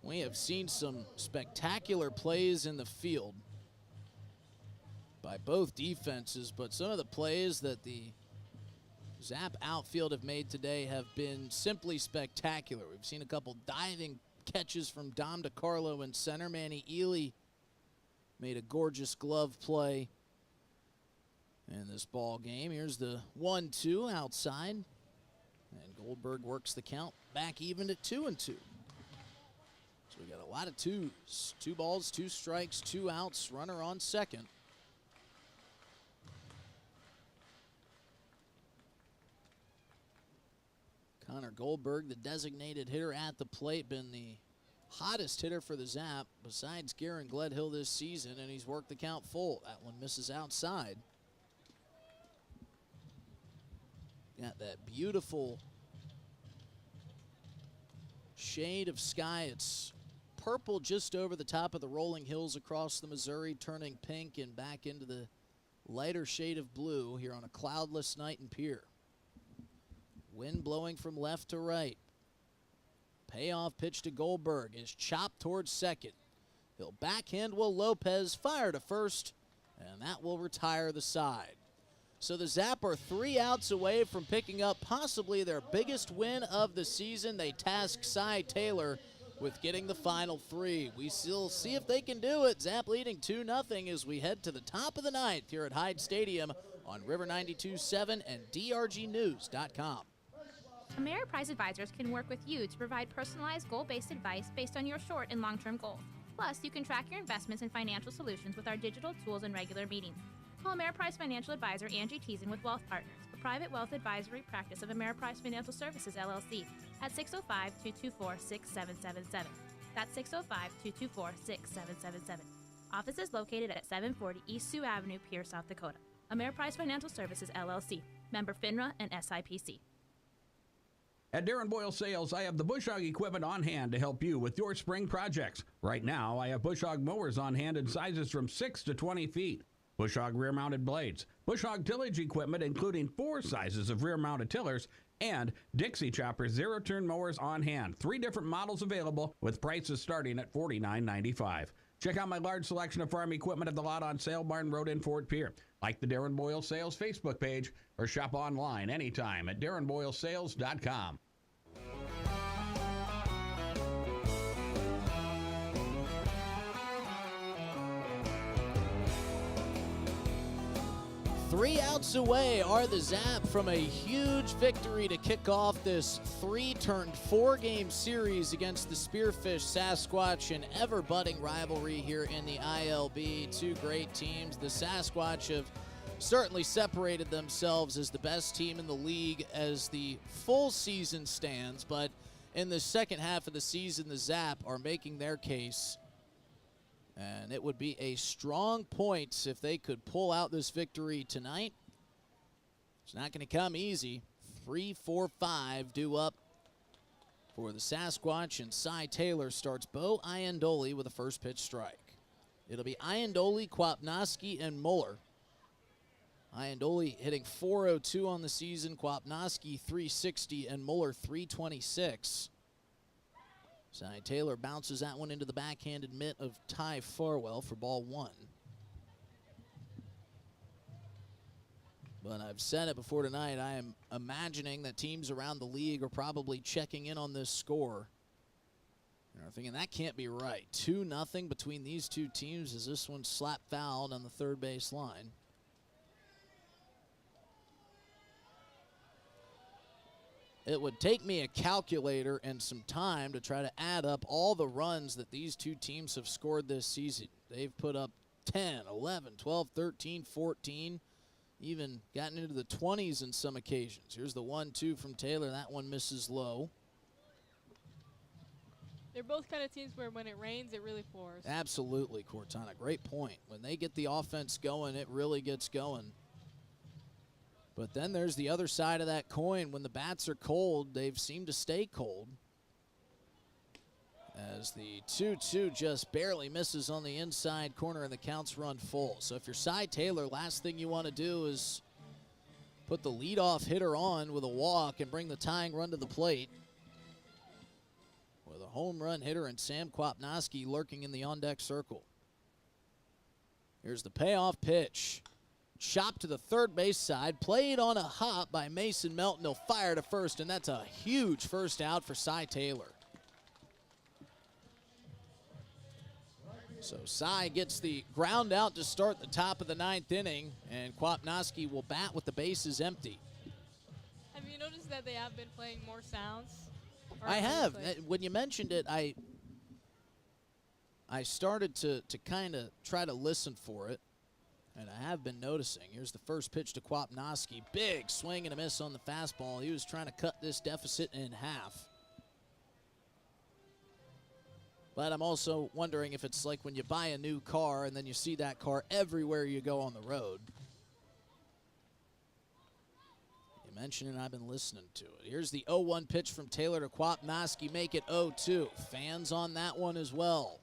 We have seen some spectacular plays in the field by both defenses, but some of the plays that the Zap outfield have made today have been simply spectacular. We've seen a couple diving catches from Dom DeCarlo in center. Manny Ely made a gorgeous glove play in this ball game. Here's the 1-2 outside, and Goldberg works the count back even at 2-2. So we got a lot of twos. 2 balls, 2 strikes, 2 outs, runner on second. Connor Goldberg, the designated hitter at the plate, been the hottest hitter for the Zap besides Garen Gledhill this season, and he's worked the count full. That one misses outside. Got that beautiful shade of sky. It's purple just over the top of the rolling hills across the Missouri, turning pink and back into the lighter shade of blue here on a cloudless night in Pierre. Wind blowing from left to right. Payoff pitch to Goldberg is chopped towards second. He'll backhand Will Lopez, fire to first, and that will retire the side. So the Zap are 3 outs away from picking up possibly their biggest win of the season. They task Cy Taylor with getting the final 3. We still see if they can do it. Zap leading 2-0 as we head to the top of the 9th here at Hyde Stadium on River 92.7 and drgnews.com. Ameriprise Advisors can work with you to provide personalized, goal-based advice based on your short and long-term goals. Plus, you can track your investments and financial solutions with our digital tools and regular meetings. Call Ameriprise Financial Advisor Angie Teason with Wealth Partners, the private wealth advisory practice of Ameriprise Financial Services, LLC, at 605-224-6777. That's 605-224-6777. Office is located at 740 East Sioux Avenue, Pierre, South Dakota. Ameriprise Financial Services, LLC, member FINRA and SIPC. At Darren Boyle Sales, I have the Bush Hog equipment on hand to help you with your spring projects. Right now, I have Bush Hog mowers on hand in sizes from 6 to 20 feet. Bush Hog rear-mounted blades, Bush Hog tillage equipment including 4 sizes of rear-mounted tillers, and Dixie Chopper zero-turn mowers on hand. 3 different models available with prices starting at $49.95. Check out my large selection of farm equipment at the lot on Sale Barn Road in Fort Pierre. Like the Darren Boyle Sales Facebook page or shop online anytime at darrenboylesales.com. Three outs away are the Zap from a huge victory to kick off this 3-4-game series against the Spearfish Sasquatch, an ever-budding rivalry here in the ILB. 2 great teams. The Sasquatch have certainly separated themselves as the best team in the league as the full season stands, but in the second half of the season, the Zap are making their case. And it would be a strong point if they could pull out this victory tonight. It's not going to come easy. 3-4-5 due up for the Sasquatch, and Cy Taylor starts Bo Iandoli with a first pitch strike. It'll be Iandoli, Kwapnoski, and Muller. Iandoli hitting .402 on the season, Kwapnoski .360, and Muller .326. Cy Taylor bounces that one into the backhanded mitt of Ty Farwell for ball 1. But I've said it before tonight, I am imagining that teams around the league are probably checking in on this score. And are thinking that can't be right. 2-0 between these 2 teams as this one slapped fouled on the third base line. It would take me a calculator and some time to try to add up all the runs that these 2 teams have scored this season. They've put up 10, 11, 12, 13, 14, even gotten into the 20s in some occasions. Here's the 1-2 from Taylor. That one misses low. They're both kind of teams where when it rains, it really pours. Absolutely, Cortana. Great point. When they get the offense going, it really gets going. But then there's the other side of that coin. When the bats are cold, they've seemed to stay cold. As the 2-2 just barely misses on the inside corner and the counts run full. So if you're Cy Taylor, last thing you want to do is put the leadoff hitter on with a walk and bring the tying run to the plate. With a home run hitter and Sam Kwapnoski lurking in the on-deck circle. Here's the payoff pitch. Chopped to the third base side, played on a hop by Mason Melton. He'll fire to first, and that's a huge first out for Cy Taylor. So Cy gets the ground out to start the top of the 9th inning, and Kwapnoski will bat with the bases empty. Have you noticed that they have been playing more sounds? I have. When you mentioned it, I started to kind of try to listen for it, and I have been noticing. Here's the first pitch to Kwapnoski. Big swing and a miss on the fastball. He was trying to cut this deficit in half. But I'm also wondering if it's like when you buy a new car and then you see that car everywhere you go on the road. You mentioned it, I've been listening to it. Here's the 0-1 pitch from Taylor to Kwapnoski. Make it 0-2. Fans on that one as well.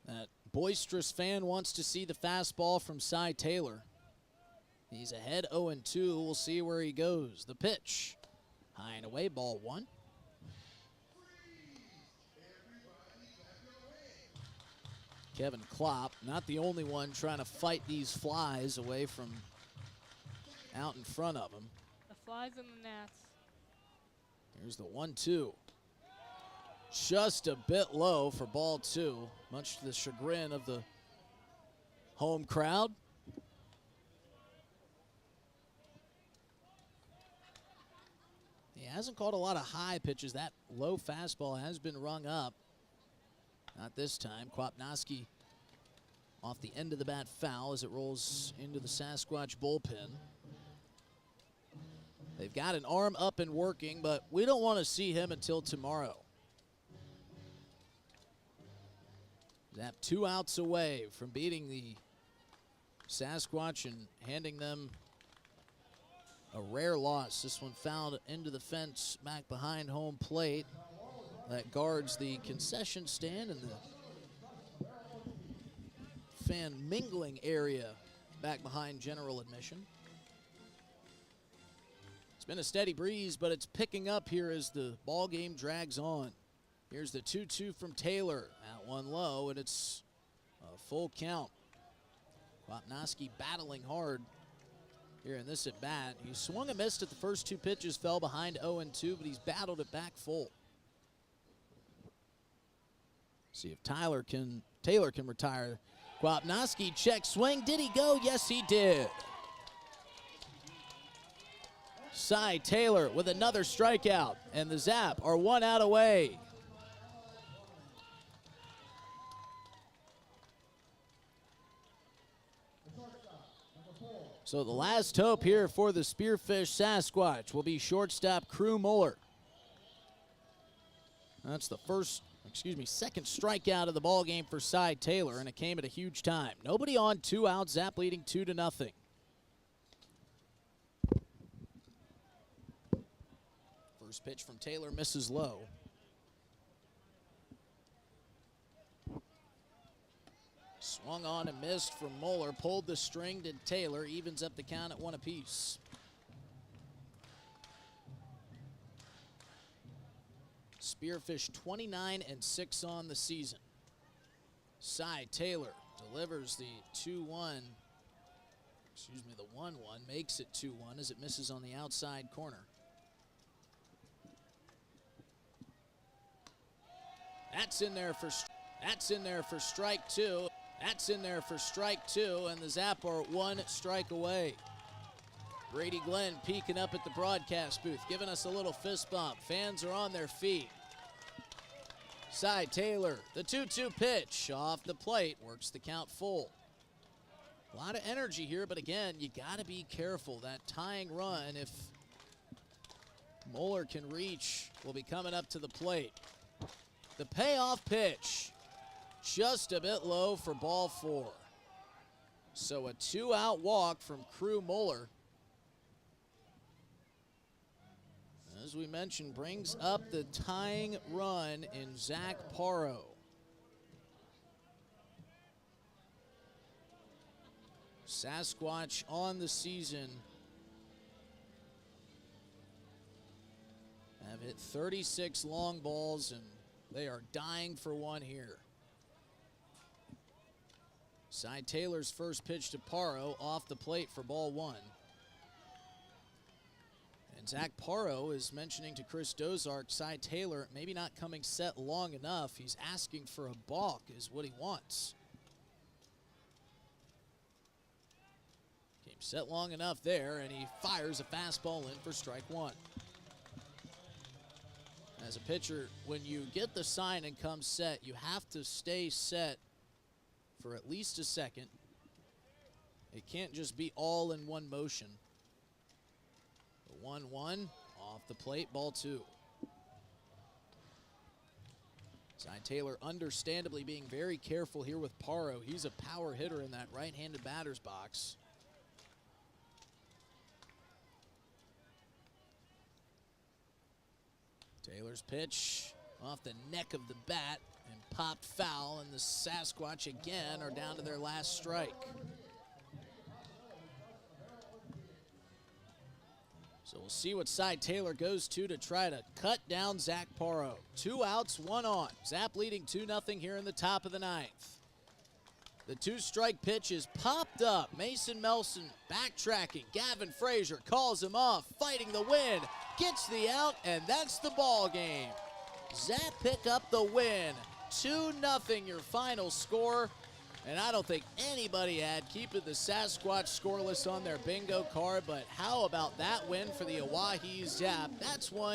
That boisterous fan wants to see the fastball from Cy Taylor. He's ahead 0-2. We'll see where he goes. The pitch. High and away, ball 1. Kevin Klopp, not the only one trying to fight these flies away from out in front of him. The flies and the gnats. Here's the 1-2. Just a bit low for ball 2, much to the chagrin of the home crowd. He hasn't caught a lot of high pitches. That low fastball has been rung up. Not this time. Kwapnoski off the end of the bat foul as it rolls into the Sasquatch bullpen. They've got an arm up and working, but we don't want to see him until tomorrow. Zap 2 outs away from beating the Sasquatch and handing them a rare loss. This one fouled into the fence back behind home plate that guards the concession stand and the fan mingling area back behind general admission. It's been a steady breeze, but it's picking up here as the ball game drags on. Here's the 2-2 from Taylor. At one low, and it's a full count. Kwapnoski battling hard here in this at bat. He swung and missed at the first 2 pitches, fell behind 0-2, but he's battled it back full. See if Taylor can retire. Kwapnoski check swing. Did he go? Yes, he did. Cy Taylor with another strikeout, and the Zap are 1 out away. So the last hope here for the Spearfish Sasquatch will be shortstop Crew Muller. That's the second strikeout of the ball game for Cy Taylor, and it came at a huge time. Nobody on, 2 outs, Zap leading 2-0. First pitch from Taylor misses low. Swung on and missed from Muller, pulled the string to Taylor, evens up the count at 1 apiece. Spearfish 29-6 on the season. Cy Taylor delivers the 2-1, the 1-1, makes it 2-1 as it misses on the outside corner. That's in there for strike 2. That's in there for strike 2, and the Zap are 1 strike away. Brady Glenn peeking up at the broadcast booth, giving us a little fist bump. Fans are on their feet. Cy Taylor, the 2-2 pitch off the plate, works the count full. A lot of energy here, but again, you got to be careful. That tying run, if Muller can reach, will be coming up to the plate. The payoff pitch, just a bit low for ball 4. So a 2-out walk from Crew Muller. As we mentioned, brings up the tying run in Zach Paro. Sasquatch on the season hit 36 long balls, and they are dying for one here. Cy Taylor's first pitch to Paro off the plate for ball one. And Zach Paro is mentioning to Chris Dozark, Cy Taylor maybe not coming set long enough. He's asking for a balk is what he wants. Came set long enough there, and he fires a fastball in for strike one. As a pitcher, when you get the sign and come set, you have to stay set for at least a second. It can't just be all in one motion. The 1-1 off the plate, ball two. Cy Taylor understandably being very careful here with Paro. He's a power hitter in that right-handed batter's box. Taylor's pitch off the neck of the bat and popped foul, and the Sasquatch again are down to their last strike. So we'll see what Cy Taylor goes to try to cut down Zach Paro. 2 outs, 1 on. Zap leading 2-0 here in the top of the ninth. The two-strike pitch is popped up. Mason Melson backtracking. Gavin Frazier calls him off, fighting the wind, gets the out, and that's the ball game. Zap pick up the win. 2-0 your final score. And I don't think anybody had keeping the Sasquatch scoreless on their bingo card, but how about that win for the Oahe Zap? That's one.